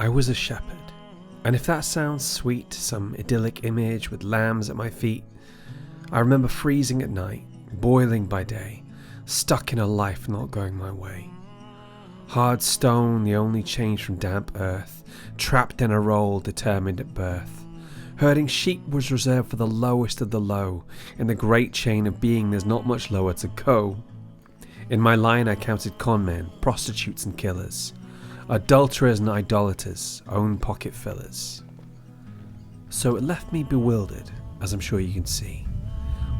I was a shepherd, and if that sounds sweet, some idyllic image with lambs at my feet, I remember freezing at night, boiling by day, stuck in a life not going my way. Hard stone, the only change from damp earth, trapped in a role determined at birth. Herding sheep was reserved for the lowest of the low. In the great chain of being there's not much lower to go. In my line I counted conmen, prostitutes and killers, adulterers and idolaters, own pocket fillers. So it left me bewildered, as I'm sure you can see,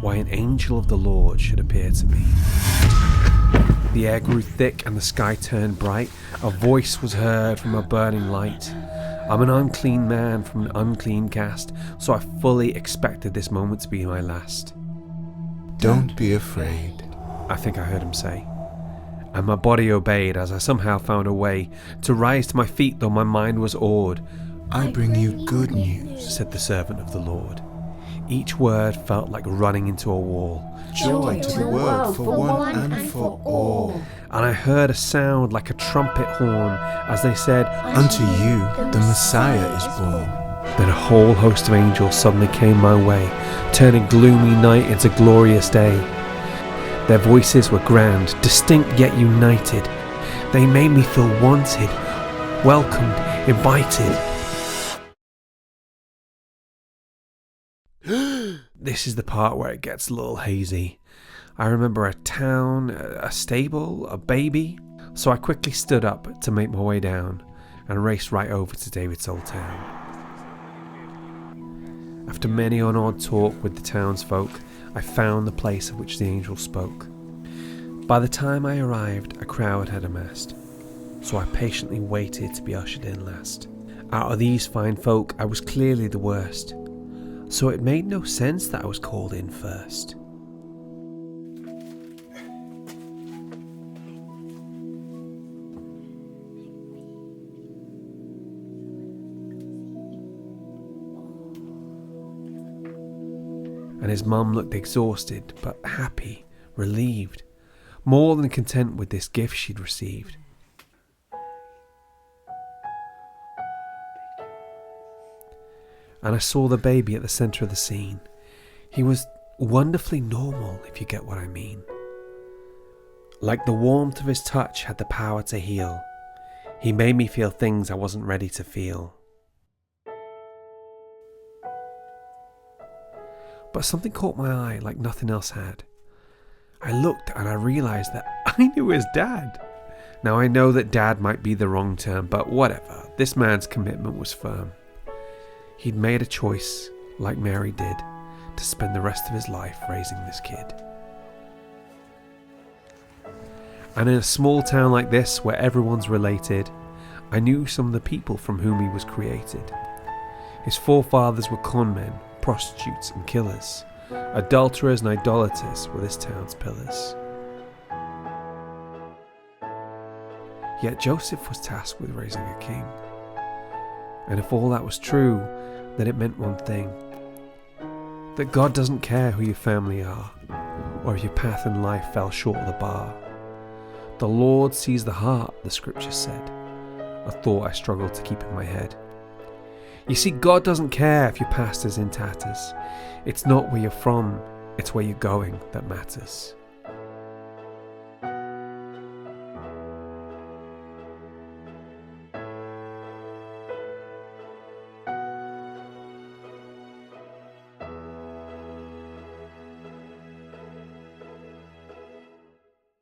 why an angel of the Lord should appear to me. The air grew thick and the sky turned bright. A voice was heard from a burning light. I'm an unclean man from an unclean caste, so I fully expected this moment to be my last. Don't be afraid, I think I heard him say. And my body obeyed as I somehow found a way to rise to my feet though my mind was awed. I bring you good news, said the servant of the Lord. Each word felt like running into a wall. Joy to the world for one and for all. And I heard a sound like a trumpet horn as they said, Unto you the Messiah is born. Then a whole host of angels suddenly came my way, turning gloomy night into glorious day. Their voices were grand, distinct yet united. They made me feel wanted, welcomed, invited. This is the part where it gets a little hazy. I remember a town, a stable, a baby. So I quickly stood up to make my way down and raced right over to David's old town. After many an odd talk with the townsfolk, I found the place of which the angel spoke. By the time I arrived, a crowd had amassed, so I patiently waited to be ushered in last. Out of these fine folk, I was clearly the worst, so it made no sense that I was called in first. And his mum looked exhausted, but happy, relieved, more than content with this gift she'd received. And I saw the baby at the centre of the scene. He was wonderfully normal, if you get what I mean. Like the warmth of his touch had the power to heal. He made me feel things I wasn't ready to feel. But something caught my eye like nothing else had. I looked and I realised that I knew his dad. Now I know that dad might be the wrong term, but whatever. This man's commitment was firm. He'd made a choice, like Mary did, to spend the rest of his life raising this kid. And in a small town like this, where everyone's related, I knew some of the people from whom he was created. His forefathers were conmen, prostitutes and killers. Adulterers and idolaters were this town's pillars. Yet Joseph was tasked with raising a king. And if all that was true, then it meant one thing: that God doesn't care who your family are, or if your path in life fell short of the bar. The Lord sees the heart, the scripture said, a thought I struggled to keep in my head. You see, God doesn't care if your past is in tatters. It's not where you're from, it's where you're going that matters.